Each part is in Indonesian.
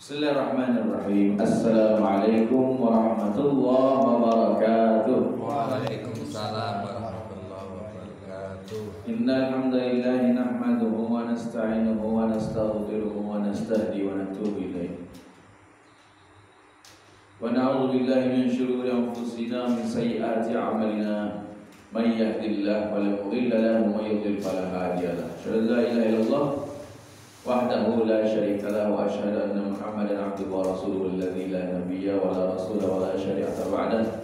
Bismillahirrahmanirrahim. Assalamualaikum warahmatullahi wabarakatuh. Waalaikumsalam warahmatullahi wabarakatuh. Innal hamdalillah nahmaduhu wa nasta'inuhu wa nastaghfiruhu wa nastahdi wa natubu ilayh. Wa na'udzu billahi min shururi anfusina min sayyiati a'malina. May yahdihillahu fala mudilla lahu wa may yudlil fala hadiya lahu. Asyhadu an la ilaha illallah wahdahu la syarika lahu wa asyhadu anna Muhammadan abduhu wa rasuluhu alladzi la nabiyya wa la rasula wa la syari'ata ba'dahu.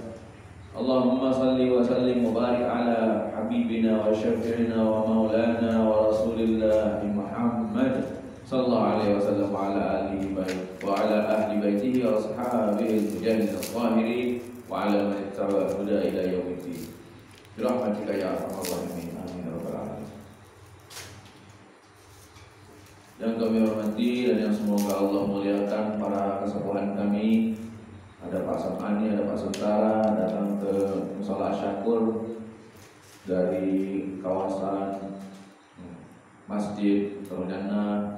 Allahumma salli wa sallim wa barik ala habibina wa syafi'ina wa maulana wa rasulillah Muhammad sallallahu alaihi wasallam wa ala alihi wa ala ahli baitihi wa ashabihi al-mujahidin al-zahirin wa ala man ittaba'a huda ila yaumiddin. Bi rahmatika ya arhamar rahimin. Amin ya rabbal alamin. Yang kami hormati dan yang semoga Allah muliakan para kesepuhan kami, ada Pak Samani, ada Pak Sentara datang ke Mushola Asy-Syakur dari kawasan Masjid Ternana.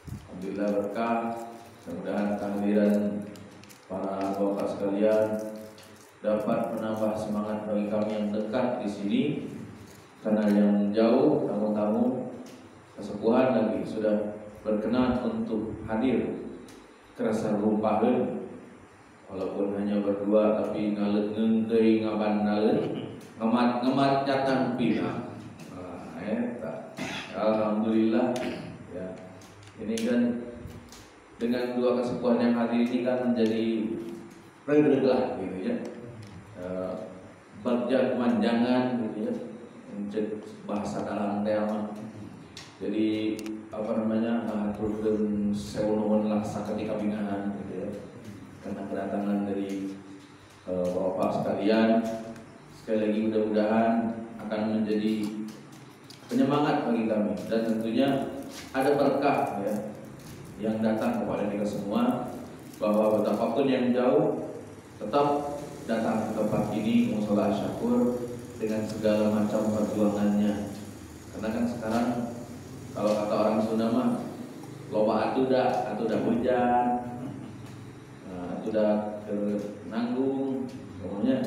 Alhamdulillah berkah. Mudah-mudahan kehadiran para bapak sekalian dapat menambah semangat bagi kami yang dekat di sini, karena yang jauh tamu-tamu kesepuhan lagi sudah berkenan untuk hadir kerasa rumpaheun, walaupun hanya berdua tapi ngalet ngeundeui ngaban naleun ngemat jatan pina. Alhamdulillah ya. Ini kan dengan dua kesepuhan yang hadir ini kan menjadi reglah gitu ya. Bagja manjangan gitu ya. Mencet bahasa dalam tema. Jadi ngaturkeun seunaun laksa ketika binaan gitu ya. Karena kedatangan dari bapak sekalian, sekali lagi mudah-mudahan akan menjadi penyemangat bagi kami, dan tentunya ada berkah ya yang datang kepada kita semua, bahwa betapapun yang jauh tetap datang ke tempat ini Mushola Asy-Syakur dengan segala macam perjuangannya. Karena kan sekarang kalau kata orang Sunda mah loba atuda hujan, atuda nanggung, ngomongnya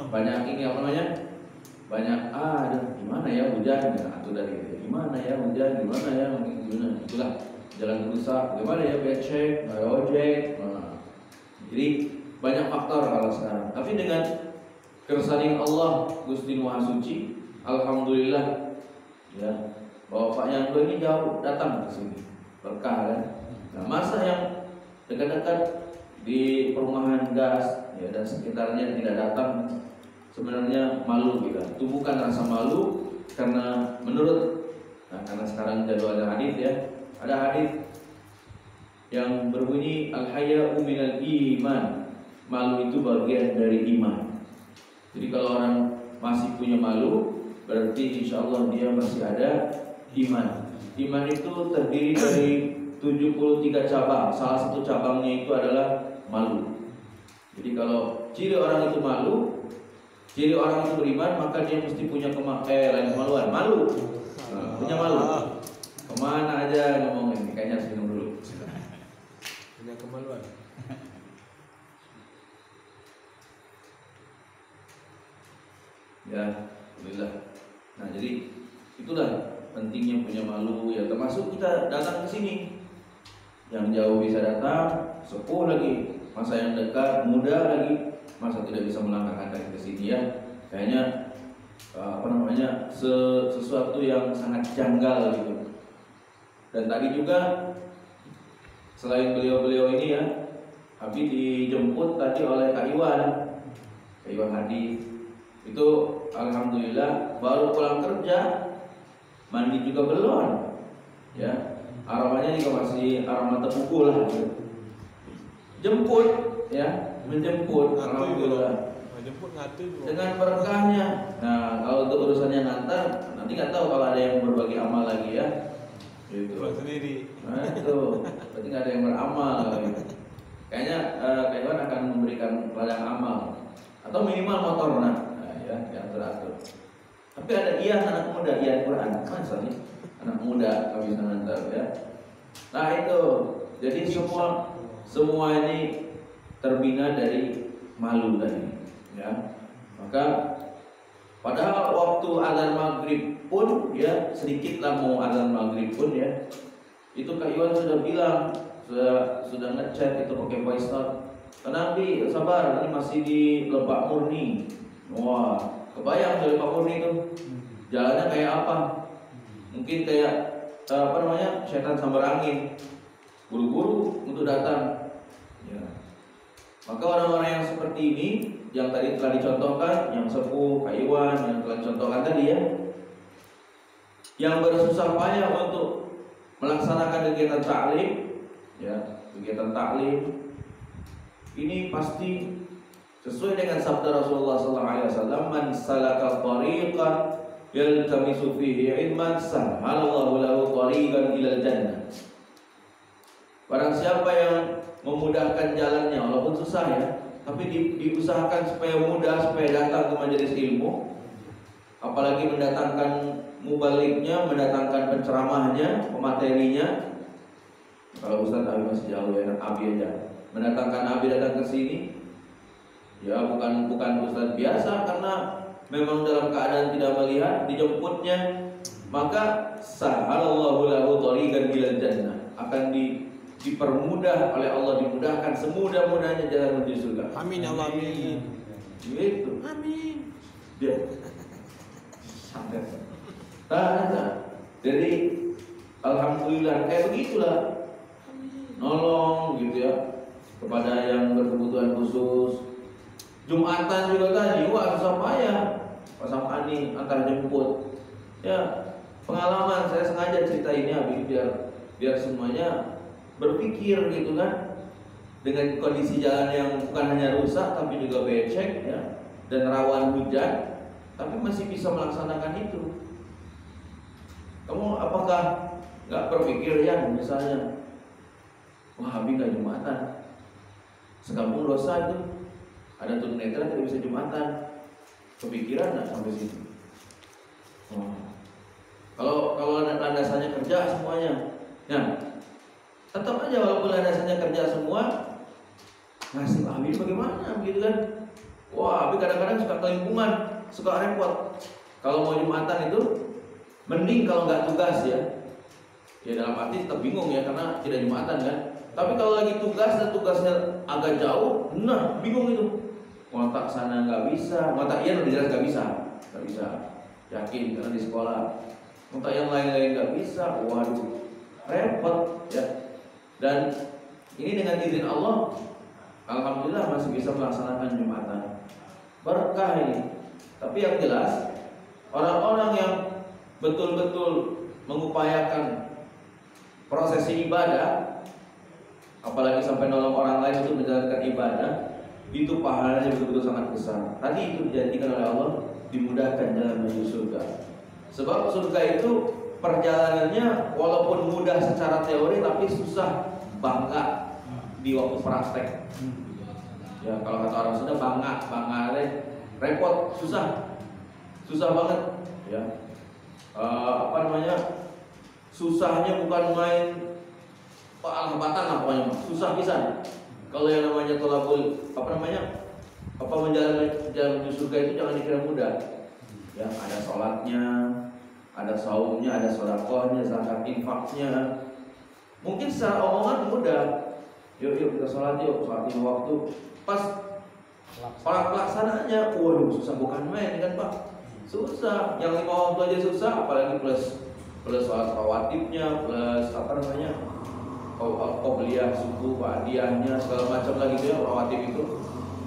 banyak ini apa namanya? Banyak gimana ya hujan, atuda gitu. Gimana ya hujan, gimana ya gimana. Itulah jalan rusak, gimana ya becek, ojek. Jadi banyak faktor kalau sekarang. Tapi dengan kersani Allah Gusti Maha Suci, alhamdulillah ya. Bapak yang ini jauh datang ke sini, berkah kan. Nah, masa yang dekat-dekat di perumahan gas ya dan sekitarnya tidak datang, sebenarnya malu kita. Tumbuhkan rasa malu karena karena sekarang jadwalnya hadis ya. Ada hadis yang berbunyi al-haya'u minal iman. Malu itu bagian dari iman. Jadi kalau orang masih punya malu, berarti insya Allah dia masih ada iman. Iman itu terdiri dari 73 cabang. Salah satu cabangnya itu adalah malu. Jadi kalau ciri orang itu malu, ciri orang itu beriman, maka dia mesti punya lain kemaluan. Malu, punya malu. Kemana aja ngomong ini? Kayaknya harus minum dulu. Punya kemaluan. Ya, alhamdulillah. Nah, jadi itulah pentingnya punya malu ya, termasuk kita datang ke sini. Yang jauh bisa datang, sepuh lagi, masa yang dekat, muda lagi, masa tidak bisa melangkahkan kaki ke sini ya. Kayaknya sesuatu yang sangat janggal gitu. Dan tadi juga selain beliau-beliau ini ya, Habib dijemput tadi oleh Kak Iwan Hadi. Itu alhamdulillah baru pulang kerja, mandi juga belum ya, aromanya juga masih aroma tepukul lah gitu. Jemput ya, menjemput, alhamdulillah dengan berkahnya. Nah, kalau untuk urusannya ngantar, nanti nggak tahu kalau ada yang berbagi amal lagi ya gitu. Sendiri. Nah itu berarti nggak ada yang beramal gitu. Kayaknya Kak Iwan akan memberikan ladang amal atau minimal motor ya, yang teratur. Tapi ada anak muda Quran, masa nih anak muda kami bisa ngantar ya. Nah itu Jadi semua ini terbina dari malu tadi, ya. Maka padahal waktu azan maghrib pun ya, sedikitlah mau azan maghrib pun ya, itu Kak Iwan sudah bilang, sudah ngechat itu pakai voice note, tenang Bi, sabar, ini masih di Lebak Murni. Wah, kebayang di Lebak Murni itu jalannya kayak apa? Mungkin kayak setan sambar angin, buru-buru untuk datang. Ya. Maka orang-orang yang seperti ini, yang tadi telah dicontohkan, yang sepuh, Kak Iwan, yang telah dicontohkan tadi ya, yang bersusah payah untuk melaksanakan kegiatan taklim, ya, kegiatan taklim ini pasti sesuai dengan sabda Rasulullah SAW, "Man salaka tariqan yaltamisu fihi ilman sahhalallahu lahu tariqan ilal jannah." Barang siapa yang memudahkan jalannya, walaupun susah ya, tapi diusahakan supaya mudah, supaya datang ke majelis ilmu, apalagi mendatangkan mubaliknya, mendatangkan penceramahnya, pematerinya. Kalau Ustaz Abi masih jauh ya, Abi aja. Mendatangkan Abi datang ke sini, ya bukan Ustaz biasa, karena memang dalam keadaan tidak melihat, dijemputnya, maka sahalallahu lahu thariqan ilal jannah, akan dipermudah oleh Allah, dimudahkan semudah-mudahnya jalan menuju surga. Amin ya Allah, amin. Gitu. Amin. Dia santai. Jadi alhamdulillah kayak begitulah. Nolong gitu ya kepada yang berkebutuhan khusus. Jumatan juga tadi, wah susah payah. Pasang Ani antar jemput. Ya, pengalaman saya sengaja cerita ini Abi biar semuanya berpikir gitu kan, dengan kondisi jalan yang bukan hanya rusak tapi juga becek ya, dan rawan hujan, tapi masih bisa melaksanakan itu. Kamu apakah nggak berpikir ya, misalnya, wah Abi nggak jumatan, sekampung dosa itu, ada tunanetra tidak bisa jumatan, kepikiran nggak sampai situ? Kalau landasannya kerja semuanya, nah tetap aja walaupun landasannya kerja semua, nasib Abi bagaimana begitu kan? Wah, Abi kadang-kadang suka kelimpungan, suka repot. Kalau mau jumatan itu mending kalau nggak tugas ya. Ya dalam arti tetap bingung ya karena tidak jumatan kan. Tapi kalau lagi tugas dan tugasnya agak jauh, nah bingung itu. Ngotak sana nggak bisa, ngotak iya jelas nggak bisa. Yakin karena di sekolah. Ngotak yang lain-lain nggak bisa, waduh, repot ya. Dan ini dengan izin Allah, alhamdulillah masih bisa melaksanakan jumatan. Berkah ini. Tapi yang jelas, orang-orang yang betul-betul mengupayakan prosesi ibadah, apalagi sampai nolong orang lain untuk menjalankan ibadah, itu pahalanya betul-betul sangat besar. Tadi itu dijadikan oleh Allah, dimudahkan jalan menuju surga. Sebab surga itu perjalanannya walaupun mudah secara teori, tapi susah bangga di waktu praktek. Ya kalau kata orang Sunda bangga repot, susah banget ya. Susahnya bukan main alhamatan lah pokoknya, susah pisan. Kalau yang namanya tolabul menjalani menuju surga itu jangan dikira mudah. Ya, ada sholatnya, ada saumnya, ada sedekahnya, zakat infaknya. Mungkin secara omongan mudah. Yuk kita sholat lima waktu. Pas pelaksanaannya, waduh susah bukan main kan Pak. Susah. Yang 5 waktu aja susah, apalagi plus sholat rawatibnya, plus qobliyah subuh, ba'diyahnya, segala macam lagi itu ya rawatib itu.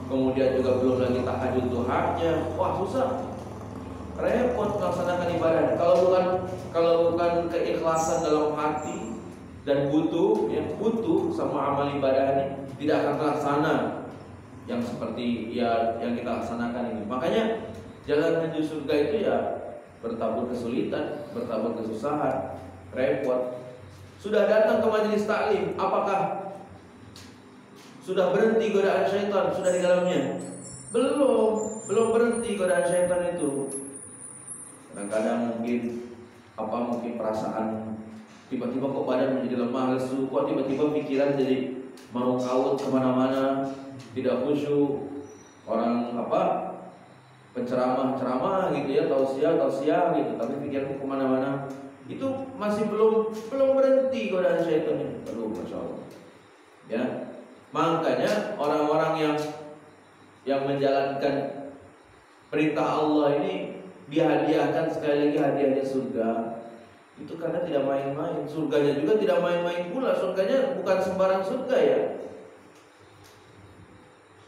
Kemudian juga belum lagi tahajud duhanya. Wah susah. Repot melaksanakan ibadah. Kalau bukan keikhlasan dalam hati dan butuh sama amal ibadah ini, tidak akan terlaksana yang seperti yang kita laksanakan ini. Makanya jalan menuju surga itu ya bertabur kesulitan, bertabur kesusahan, repot. Sudah datang ke majelis taklim, apakah sudah berhenti godaan syaitan? Sudah di dalamnya? Belum berhenti godaan syaitan itu. Kadang-kadang mungkin perasaan tiba-tiba kok badan menjadi lemah lesu, kok tiba-tiba pikiran jadi mau kaut kemana-mana, tidak khusyuk. Orang penceramah gitu ya, tausiah gitu, tapi pikiran kemana-mana. Itu masih belum berhenti godaan syaitan. Aduh, masya Allah. Ya, makanya orang-orang yang menjalankan perintah Allah ini dihadiahkan sekali lagi hadiahnya surga. Itu karena tidak main-main. Surganya juga tidak main-main pula. Surganya bukan sembarang surga ya.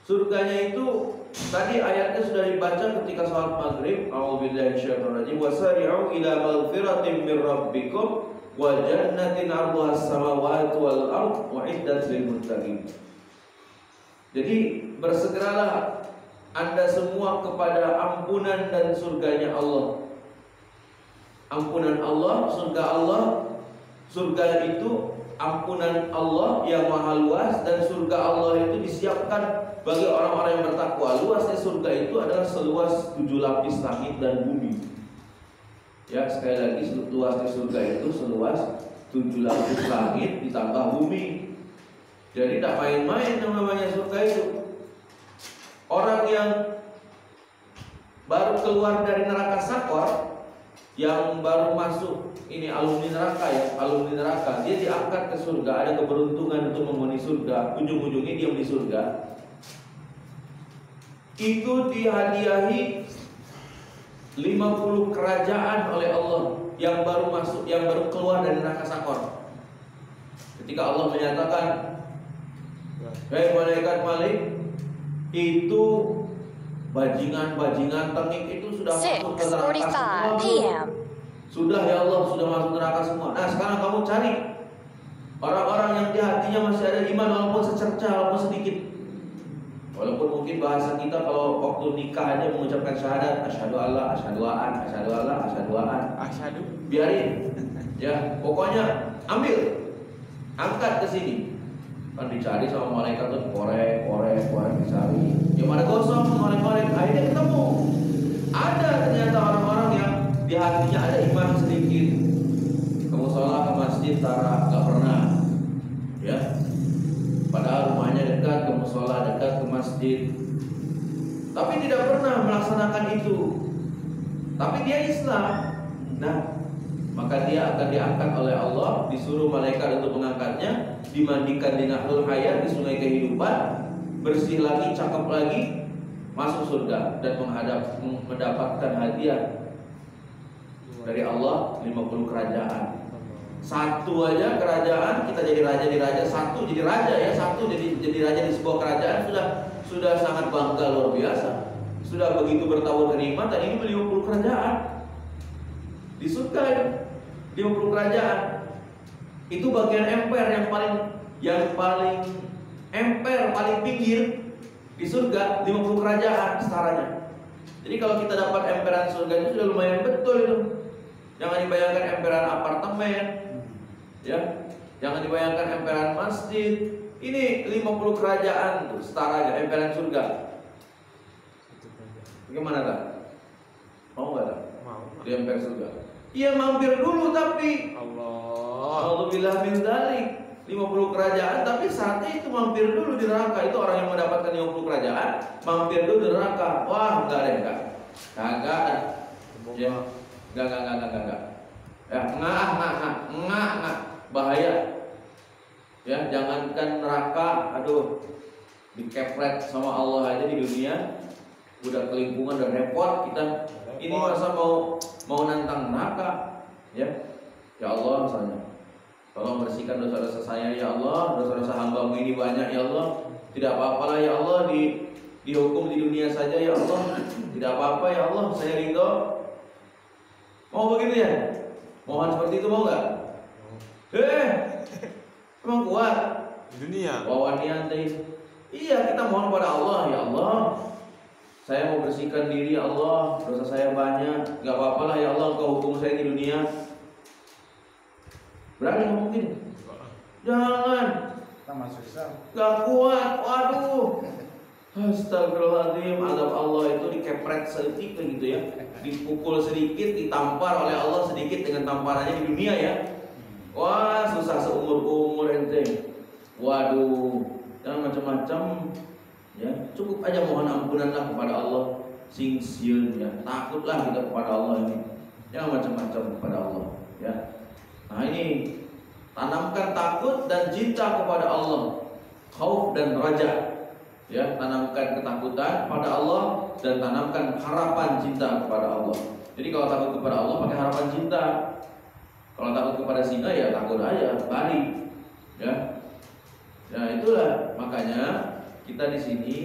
Surganya itu tadi ayatnya sudah dibaca ketika salat maghrib. A'udzubillahi minasyaitonir rajim. Wasari'u ila maghfiratin mir rabbikum wa jannatin 'arduha as-samawati wal ardh u'iddat lil muttaqin. Jadi bersegeralah Anda semua kepada ampunan dan surganya Allah. Ampunan Allah, surga Allah. Surga itu ampunan Allah yang maha luas, dan surga Allah itu disiapkan bagi orang-orang yang bertakwa. Luasnya surga itu adalah seluas 7 lapis langit dan bumi. Ya, sekali lagi, luasnya surga itu seluas 7 lapis langit ditambah bumi. Jadi tidak main-main namanya surga itu. Orang yang baru keluar dari neraka Sakor, yang baru masuk ini alumni neraka ya, alumni neraka, dia diangkat ke surga, ada keberuntungan untuk menghuni surga, ujung-ujungnya dia di surga. Itu dihadiahi 50 kerajaan oleh Allah yang baru masuk, yang baru keluar dari neraka Sakor. Ketika Allah menyatakan, "Hei malaikat Malik, itu bajingan-bajingan tengik itu sudah masuk ke neraka semua. Sudah ya Allah, sudah masuk neraka semua. Nah sekarang kamu cari orang-orang yang di hatinya masih ada iman, walaupun secercah, walaupun sedikit. Walaupun mungkin bahasa kita kalau waktu nikah aja mengucapkan syahadat, asyhadu alla, asyhadu an, asyhadu alla, asyhadu an, asyhadu. Biarin. Ya, pokoknya ambil, angkat ke sini. Kan dicari sama malaikat tuh, korek dicari. Ya pada gosong, korek, akhirnya ketemu. Ada ternyata orang-orang yang di hatinya ada iman sedikit. Kamu sholat ke masjid, Tara gak pernah. Ya, padahal rumahnya dekat, kamu sholat dekat ke masjid, tapi tidak pernah melaksanakan itu. Tapi dia Islam. Nah, maka dia akan diangkat oleh Allah, disuruh malaikat untuk mengangkatnya, dimandikan di Nahrul Hayat, di sungai kehidupan, bersih lagi, cakep lagi, masuk surga dan mendapatkan hadiah dari Allah 50 kerajaan. Satu aja kerajaan, kita jadi raja di raja, satu jadi raja ya, satu jadi raja di sebuah kerajaan sudah sangat bangga luar biasa. Sudah begitu bertahun kenikmatan, ini 50 kerajaan. Di surga ya, 50 kerajaan. Itu bagian emper yang paling emper, paling pinggir di surga, 50 kerajaan setaranya. Jadi kalau kita dapat emperan surga itu sudah lumayan betul itu. Jangan dibayangkan emperan apartemen, ya. Jangan dibayangkan emperan masjid. Ini 50 kerajaan tuh setaranya emperan surga. Bagaimana tak? Mau nggak tak? Mau. Di emper surga. Iya mampir dulu tapi Alhamdulillah min dzalik 50 kerajaan, tapi saatnya itu mampir dulu di neraka. Itu orang yang mendapatkan 50 kerajaan mampir dulu di neraka. Wah, enggak ada, enggak. Kagak ada. Ya. Enggak. Ya, enggak. Bahaya. Ya, jangankan neraka, aduh. Dikepret sama Allah aja di dunia. Udah kelingkungan, udah repot kita. Ini masa mau nantang neraka. Ya. Ya Allah misalnya, tolong bersihkan dosa-dosa saya ya Allah, dosa-dosa hamba-Mu ini banyak ya Allah. Tidak apa-apalah ya Allah, dihukum di dunia saja ya Allah. Tidak apa-apa ya Allah, saya ridho. Mau begitu ya? Mohon seperti itu mau nggak? Emang kuat? Dunia. Wawanian teh. Iya, kita mohon kepada Allah, ya Allah. Saya mau bersihkan diri ya Allah, dosa saya banyak. Gak apa-apalah ya Allah, Engkau hukum saya di dunia. Berani mungkin? Jangan. Kita masuk Islam. Gak kuat. Waduh. Astagfirullahaladzim. Azab Allah itu dikepret sedikit gitu ya. Dipukul sedikit, ditampar oleh Allah sedikit dengan tamparannya di dunia ya. Wah, susah seumur-umur ente. Waduh, jangan macam-macam. Ya, cukup aja mohon ampunanlah kepada Allah. Sing-sieun ya, takutlah kita kepada Allah ini. Jangan macam-macam kepada Allah, ya. Nah, ini tanamkan takut dan cinta kepada Allah. Khauf dan raja. Ya, tanamkan ketakutan pada Allah dan tanamkan harapan cinta kepada Allah. Jadi kalau takut kepada Allah pakai harapan cinta. Kalau takut kepada singa ya takut aja, lari. Ya. Nah, itulah makanya kita di sini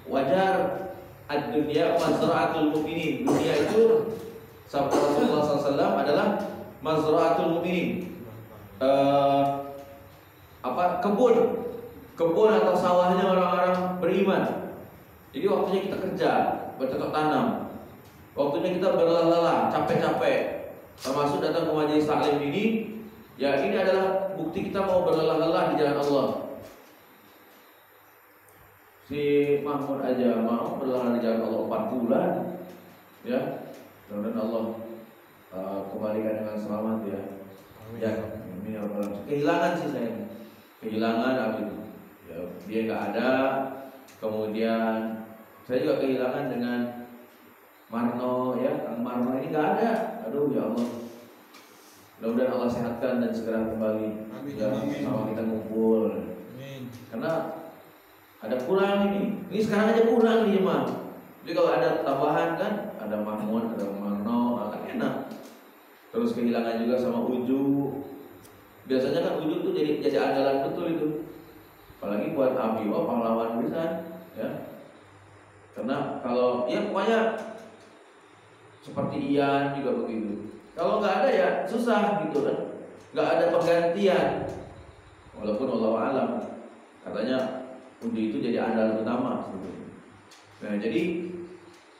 wajar ad-dunya mazra'atul mu'minin. Dunia itu sabda Rasulullah SAW adalah mazra'atul mu'minin. Kebun atau sawahnya orang-orang beriman. Jadi waktunya kita kerja, bercocok tanam. Waktunya kita berlelah-lelah, capek-capek. Termasuk datang ke majelis taklim ini, ya ini adalah bukti kita mau berlelah-lelah di jalan Allah. Si Mahmud aja mau berlelah di jalan Allah 4 bulan, ya. Mudah-mudahan Allah kembalikan dengan selamat ya. Ya, ini kehilangan sih saya, kehilangan abis ya, dia nggak ada. Kemudian saya juga kehilangan dengan Marno ya, Kang Marno ini nggak ada. Aduh ya Allah, mudah-mudahan Allah sehatkan dan segera kembali. Amin, ya, sama kita ngumpul. Amin. Karena ada kurang ini sekarang aja kurang nih Mas. Jadi kalau ada tambahan kan, ada Mahmud, ada Marno, akan enak. Terus kehilangan juga sama Uju. Biasanya kan Uju tuh jadi andalan betul itu. Apalagi buat Abi, wah pahlawan bisa ya. Karena kalau ya pokoknya seperti Ian juga begitu. Kalau nggak ada ya susah gitu kan. Nggak ada penggantian. Walaupun Allah alam katanya Uju itu jadi andalan utama sebetulnya. Nah jadi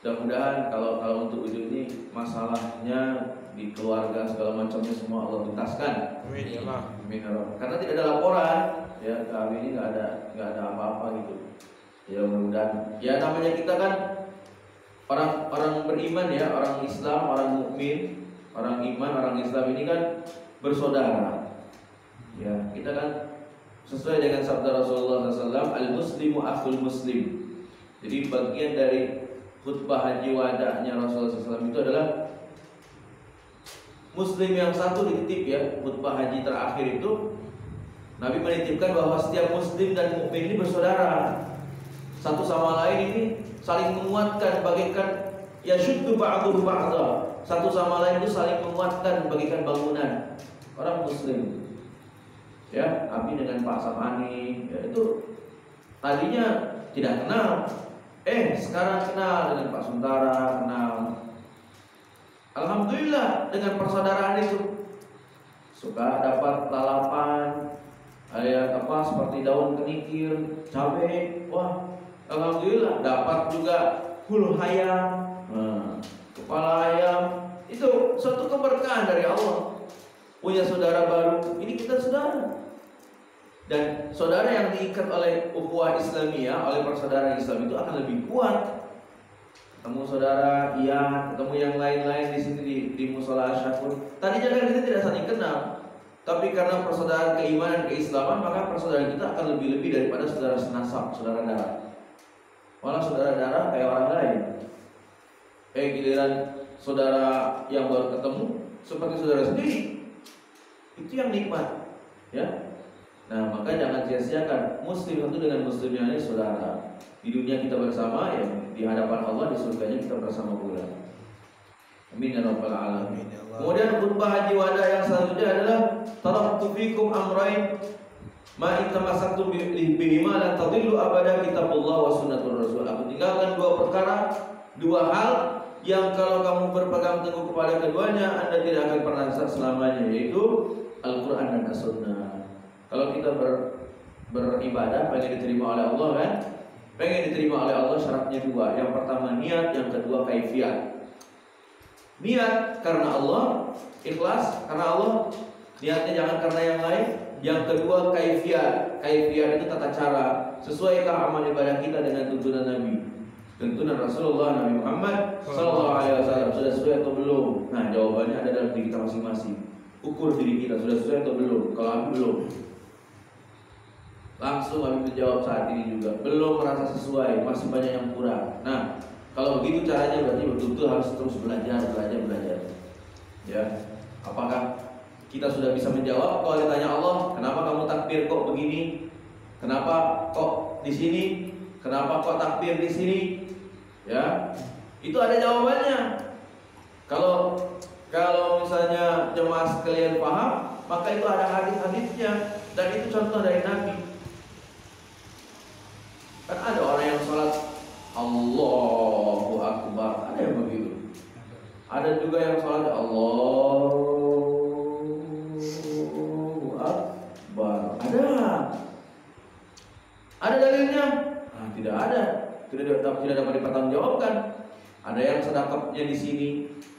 mudah-mudahan kalau untuk Uju ini masalahnya di keluarga segala macamnya semua Allah tuntaskan. Amin ya Allah. Amin. Karena tidak ada laporan ya, kami ini nggak ada apa-apa gitu. Ya mudah-mudahan. Ya namanya kita kan orang beriman ya, orang Islam, orang mukmin, orang iman, orang Islam ini kan bersaudara. Ya kita kan sesuai dengan sabda Rasulullah SAW, al-muslimu akhul muslim. Jadi bagian dari khutbah haji wadahnya Rasulullah SAW itu adalah Muslim yang satu dititip ya. Khutbah haji terakhir itu Nabi menitipkan bahwa setiap Muslim dan mukmin ini bersaudara. Satu sama lain ini saling menguatkan, bagaikan yashuddu ba'duhu ba'dha. Satu sama lain itu saling menguatkan bagaikan bangunan. Orang Muslim. Ya, Abi dengan Pak Samani, ya itu tadinya tidak kenal. Sekarang kenal dengan Pak Suntara, kenal. Alhamdulillah dengan persaudaraan itu suka dapat lalapan, seperti daun kenikir, cabai, wah alhamdulillah dapat juga hulu hayam, kepala ayam, itu suatu keberkahan dari Allah. Punya saudara baru, ini kita saudara. Dan saudara yang diikat oleh ukhuwah Islamiyah, oleh persaudaraan Islam itu akan lebih kuat. Ketemu saudara Ian, ketemu yang lain-lain di sini di Musola Syakur. Tadinya kan kita tidak saling kenal, tapi karena persaudaraan keimanan, keislaman, maka persaudaraan kita akan lebih-lebih daripada saudara senasab, saudara darah. Malah saudara darah kayak orang lain. Giliran saudara yang baru ketemu seperti saudara sendiri, itu yang nikmat, ya. Nah, maka jangan sia-siakan Muslim itu dengan Muslim yang lain saudara. Di dunia kita bersama, ya di hadapan Allah, di surganya kita bersama pula. Amin ya rabbal alamin. Kemudian khutbah haji wada yang selanjutnya adalah taraktu fikum amrain ma in tamassaktum bihima lan tadillu abada kitabullah wa sunnatur rasul. Aku tinggalkan dua hal yang kalau kamu berpegang teguh kepada keduanya Anda tidak akan pernah sesat selamanya, yaitu Al-Qur'an dan As-Sunnah. Kalau kita beribadah pengen diterima oleh Allah kan? Pengen diterima oleh Allah syaratnya dua. Yang pertama niat, yang kedua kaifiat. Niat karena Allah, ikhlas karena Allah, niatnya jangan karena yang lain. Yang kedua kaifiat. Kaifiat itu tata cara. Sesuaikah amal ibadah kita dengan tuntunan Nabi, tuntunan Rasulullah Nabi Muhammad sallallahu alaihi wasallam, sudah sesuai atau belum? Nah, jawabannya ada dalam diri kita masing-masing. ukur diri kita sudah sesuai atau belum. Kalau Abi belum, langsung Abi menjawab saat ini juga belum merasa sesuai, masih banyak yang kurang. Nah, kalau begitu caranya berarti betul-betul harus terus belajar. Ya, apakah kita sudah bisa menjawab kalau ditanya Allah, kenapa kamu takbir kok begini? Kenapa kok di sini? Kenapa kok takbir di sini? Ya, itu ada jawabannya. Kalau misalnya jemaah sekalian paham, maka itu ada hadis-hadisnya dan itu contoh dari Nabi. Kan ada orang yang sholat Allahu Akbar, ada yang begitu. Ada juga yang sholat Allahu Akbar. Ada dalilnya? Nah, tidak ada. Tidak dapat dipertanggungjawabkan. Ada yang sedekahnya di sini,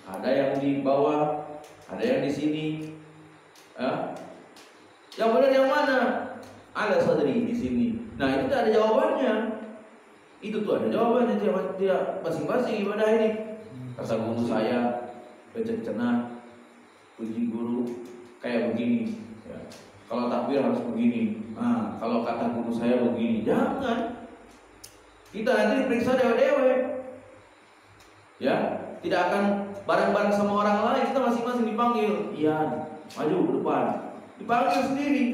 ada yang di bawah, ada yang di sini. Yang benar yang mana? Ada sadri di sini. Nah, itu ada jawabannya. Itu tuh ada jawabannya. Tidak masing-masing ibadah ini. Kata guru saya, becek cenah, puji guru kayak begini. Ya. Kalau takbir harus begini. Nah, kalau kata guru saya begini, jangan. Kita nanti diperiksa dewe-dewe. Ya, tidak akan bareng-bareng sama orang lain. Kita masing-masing dipanggil. Iya, maju ke depan. Dipanggil sendiri.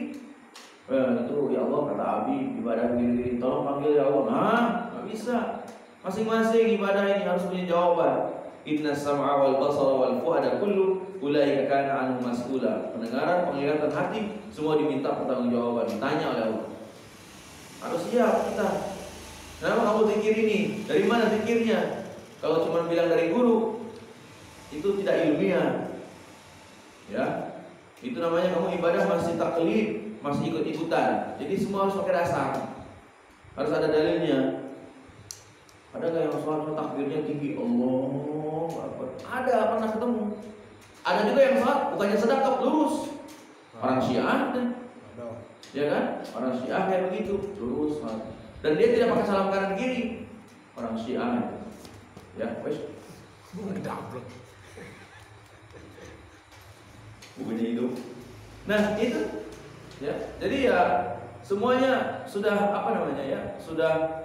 Itu ya Allah kata Abi ibadah begini, tolong panggil ya Allah. Nah, nggak bisa. Masing-masing ibadah ini harus punya jawaban. Inna sam'a wal basara wal fu'ada kullu ulaika kana anhu mas'ula. Pendengaran, penglihatan, hati semua diminta pertanggungjawaban, ditanya oleh Allah. Harus siap kita. Kenapa kamu zikir ini? Dari mana zikirnya? Kalau cuma bilang dari guru, itu tidak ilmiah. Ya. Itu namanya kamu ibadah masih taklid, masih ikut-ikutan. Jadi semua harus pakai dasar. Harus ada dalilnya. Ada nggak yang sholat takbirnya tinggi? Allah Akbar. Ada, pernah ketemu. Ada juga yang sholat bukannya sedekap lurus. Orang Syiah kan? Ya kan? Orang Syiah kayak begitu, lurus. Dan dia tidak pakai salam kanan kiri. Orang Syiah. Ya, wes. Ngedablek. Bukannya itu. Nah, itu. Ya. Jadi ya semuanya sudah sudah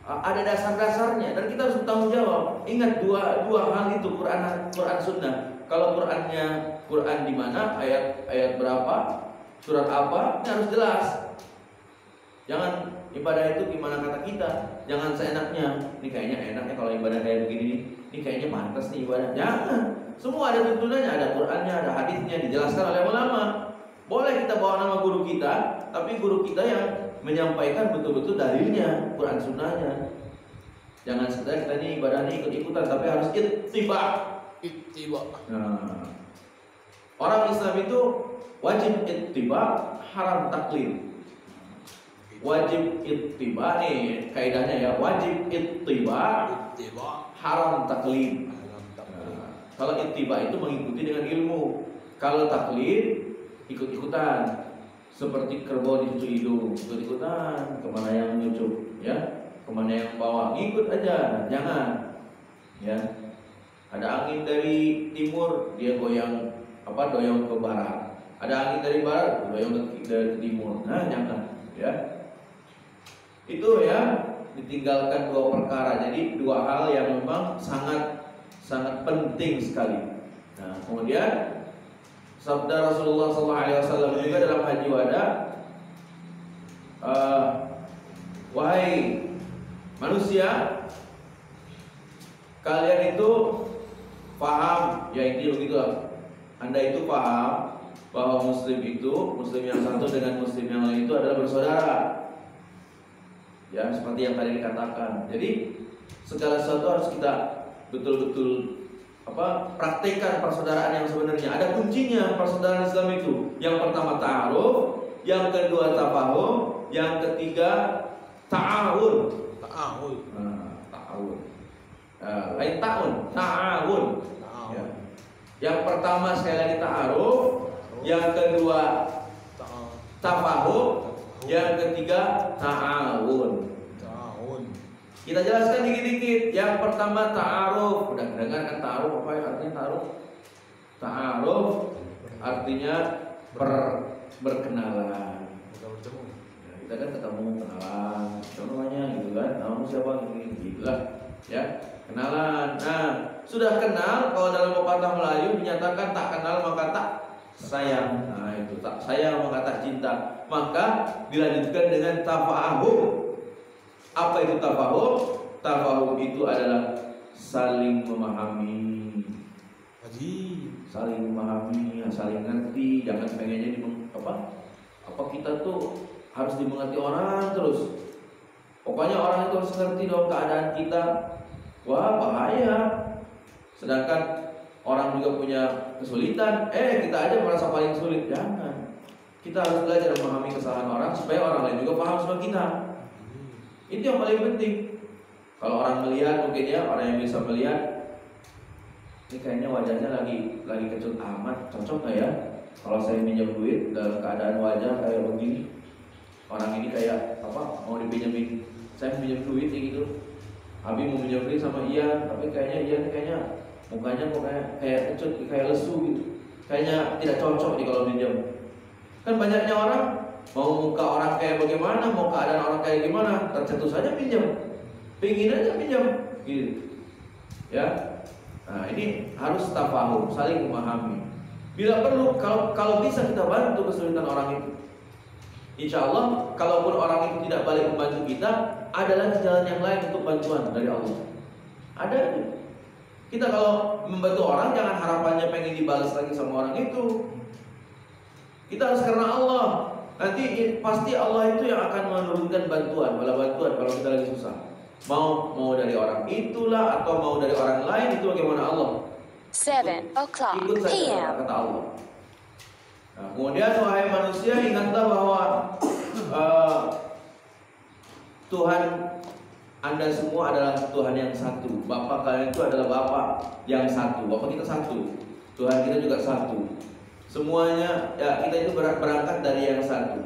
ada dasar-dasarnya dan kita harus bertanggung jawab. Ingat dua hal itu, Quran Sunnah. Kalau Quran di mana, ayat berapa, surat apa, ini harus jelas. Jangan ibadah itu gimana kata kita. Jangan seenaknya. Ini kayaknya enaknya kalau ibadah kayak begini nih. Ini kayaknya pantas nih ibadah. Jangan. Semua ada tuntunannya, ada Qurannya, ada hadisnya, dijelaskan oleh ulama. Boleh kita bawa nama guru kita, tapi guru kita yang menyampaikan betul-betul dalilnya, Quran Sunnahnya. Jangan sekedar kita ini ibadah ini ikut-ikutan, tapi harus ittiba. Nah, orang Islam itu wajib ittiba, haram taklid. Wajib ittiba nih kaidahnya ya, wajib ittiba, haram taklid. Nah, kalau ittiba itu mengikuti dengan ilmu, kalau taklid ikut-ikutan. Seperti kerbau dicucuk hidung, ikut-ikutan kemana yang nyucuk, ya, kemana yang bawa, ngikut aja, jangan, ya. Ada angin dari timur, dia doyong ke barat. Ada angin dari barat, doyong ke timur. Nah, jangan, ya. Itu ya, ditinggalkan dua perkara. Jadi dua hal yang memang sangat penting sekali. Nah, kemudian sabda Rasulullah SAW juga dalam haji wada, wahai manusia, kalian itu paham, ya intinya begitulah. Anda itu paham bahwa muslim yang satu dengan muslim yang lain itu adalah bersaudara. Ya, seperti yang tadi dikatakan. Jadi segala sesuatu harus kita betul-betul praktekkan persaudaraan yang sebenarnya. Ada kuncinya persaudaraan Islam itu. Yang pertama ta'aruf, yang kedua tafahum, yang ketiga ta'awun. Ta'awun. Lain ta'awun. Ya. Yang pertama sekali lagi ta'aruf, yang kedua tafahum, yang ketiga ta'awun. Kita jelaskan dikit-dikit. Yang pertama ta'aruf. Udah dengar kan ta'aruf apa artinya ta'aruf? Ta'aruf artinya berkenalan. Kita kan ketemu, kenalan, apa namanya gitu kan, nama siapa ini, gitulah ya, kenalan. Nah, sudah kenal, kalau dalam pepatah Melayu dinyatakan tak kenal maka tak sayang. Nah itu, tak sayang maka tak cinta. Maka dilanjutkan dengan tafahum. Apa itu tafahum? Tafahum itu adalah saling memahami, saling memahami, saling ngerti. Jangan pengennya apa kita tuh harus dimengerti orang terus. Pokoknya orang itu harus ngerti dong keadaan kita. Wah, bahaya. Sedangkan orang juga punya kesulitan, kita aja merasa paling sulit. Jangan. Kita harus belajar memahami kesalahan orang supaya orang lain juga paham sama kita. Itu yang paling penting. Kalau orang melihat, mungkin ya, orang yang bisa melihat, ini kayaknya wajahnya lagi kecut amat, cocok nggak ya? Kalau saya minjem duit dalam keadaan wajah kayak begini, orang ini kayak mau dipinjemin, saya pinjam duit gitu. Abi mau pinjam duit sama Ian, tapi kayaknya mukanya kok kayak kecut, kayak lesu gitu. Kayaknya tidak cocok nih kalau pinjam. Kan banyaknya orang mau muka orang kayak bagaimana, mau keadaan orang kayak gimana, tercetus saja pinjam, pingin aja pinjam, gitu. Ya, nah ini harus tafahum, saling memahami. Bila perlu, kalau bisa kita bantu kesulitan orang itu. Insya Allah, kalaupun orang itu tidak balik membantu kita, ada lagi jalan yang lain untuk bantuan dari Allah. Ada aja. Kita kalau membantu orang, jangan harapannya pengen dibalas lagi sama orang itu. Kita harus karena Allah. Nanti pasti Allah itu yang akan menurunkan bantuan, bala bantuan kalau kita lagi susah. Mau dari orang itulah atau mau dari orang lain, itu bagaimana Allah. 7 o'clock Ikut saja kata Allah. Nah, kemudian wahai manusia, ingatlah bahwa Tuhan Anda semua adalah Tuhan yang satu. Bapak kalian itu adalah Bapak yang satu. Bapak kita satu, Tuhan kita juga satu. Semuanya ya, kita itu berangkat dari yang satu.